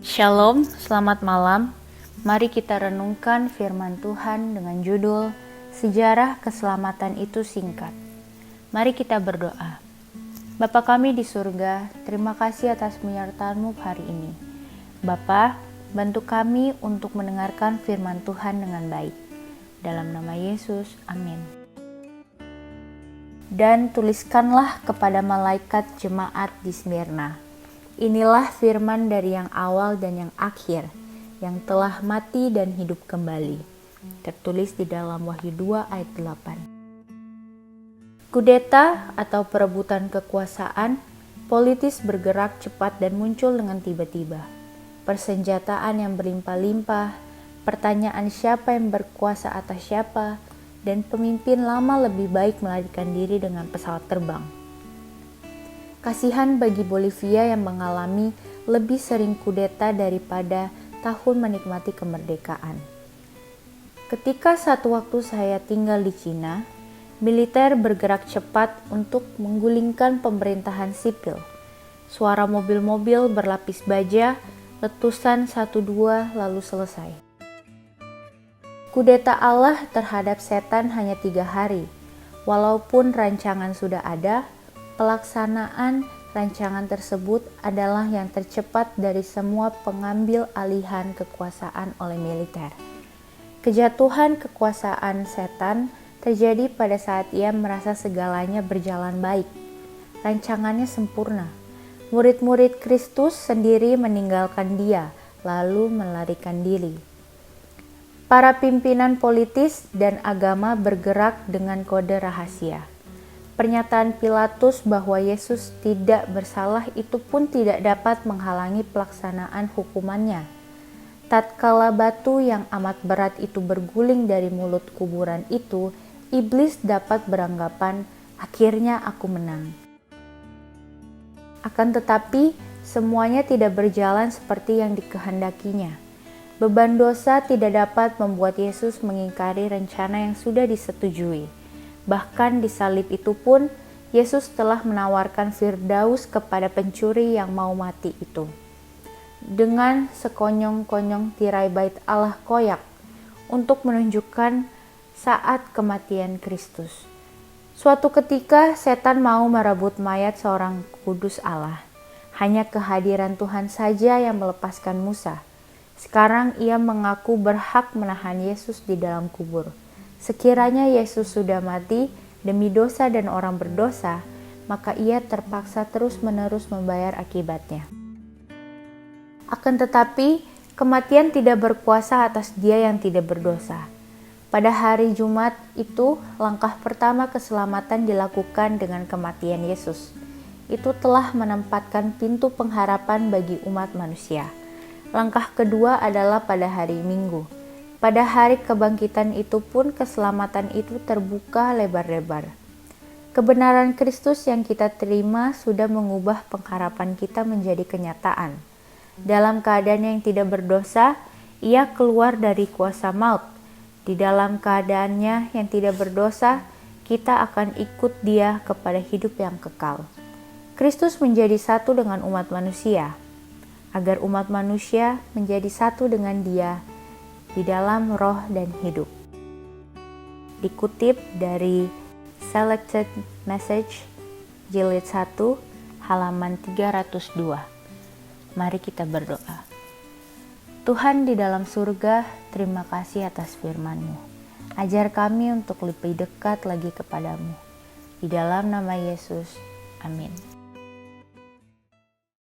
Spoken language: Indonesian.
Shalom, selamat malam. Mari kita renungkan firman Tuhan dengan judul Sejarah Keselamatan Itu Singkat. Mari kita berdoa. Bapa kami di surga, terima kasih atas penyertaan-Mu hari ini. Bapa, bantu kami untuk mendengarkan firman Tuhan dengan baik. Dalam nama Yesus, amin. Dan tuliskanlah kepada malaikat jemaat di Smyrna. Inilah firman dari yang awal dan yang akhir, yang telah mati dan hidup kembali. Tertulis di dalam Wahyu 2 ayat 8. Kudeta atau perebutan kekuasaan, politis bergerak cepat dan muncul dengan tiba-tiba. Persenjataan yang berlimpah-limpah, pertanyaan siapa yang berkuasa atas siapa, dan pemimpin lama lebih baik melarikan diri dengan pesawat terbang. Kasihan bagi Bolivia yang mengalami lebih sering kudeta daripada tahun menikmati kemerdekaan. Ketika satu waktu saya tinggal di Cina, militer bergerak cepat untuk menggulingkan pemerintahan sipil. Suara mobil-mobil berlapis baja, letusan 1-2 lalu selesai. Kudeta Allah terhadap setan hanya 3 hari. Walaupun rancangan sudah ada, pelaksanaan rancangan tersebut adalah yang tercepat dari semua pengambil alihan kekuasaan oleh militer. Kejatuhan kekuasaan setan terjadi pada saat ia merasa segalanya berjalan baik. Rancangannya sempurna. Murid-murid Kristus sendiri meninggalkan dia, lalu melarikan diri. Para pimpinan politis dan agama bergerak dengan kode rahasia. Pernyataan Pilatus bahwa Yesus tidak bersalah itu pun tidak dapat menghalangi pelaksanaan hukumannya. Tatkala batu yang amat berat itu berguling dari mulut kuburan itu, iblis dapat beranggapan, akhirnya aku menang. Akan tetapi, semuanya tidak berjalan seperti yang dikehendakinya. Beban dosa tidak dapat membuat Yesus mengingkari rencana yang sudah disetujui. Bahkan di salib itu pun, Yesus telah menawarkan Firdaus kepada pencuri yang mau mati itu. Dengan sekonyong-konyong tirai bait Allah koyak untuk menunjukkan saat kematian Kristus. Suatu ketika setan mau merebut mayat seorang kudus Allah. Hanya kehadiran Tuhan saja yang melepaskan Musa. Sekarang ia mengaku berhak menahan Yesus di dalam kubur. Sekiranya Yesus sudah mati demi dosa dan orang berdosa, maka ia terpaksa terus-menerus membayar akibatnya. Akan tetapi, kematian tidak berkuasa atas dia yang tidak berdosa. Pada hari Jumat itu, langkah pertama keselamatan dilakukan dengan kematian Yesus. Itu telah menempatkan pintu pengharapan bagi umat manusia. Langkah kedua adalah pada hari Minggu. Pada hari kebangkitan itu pun keselamatan itu terbuka lebar-lebar. Kebenaran Kristus yang kita terima sudah mengubah pengharapan kita menjadi kenyataan. Dalam keadaan yang tidak berdosa, ia keluar dari kuasa maut. Di dalam keadaannya yang tidak berdosa, kita akan ikut dia kepada hidup yang kekal. Kristus menjadi satu dengan umat manusia, agar umat manusia menjadi satu dengan dia di dalam roh dan hidup. Dikutip dari Selected Message Jilid 1 halaman 302. Mari kita berdoa. Tuhan di dalam surga, terima kasih atas firman-Mu. Ajar kami untuk lebih dekat lagi kepadamu. Di dalam nama Yesus, amin.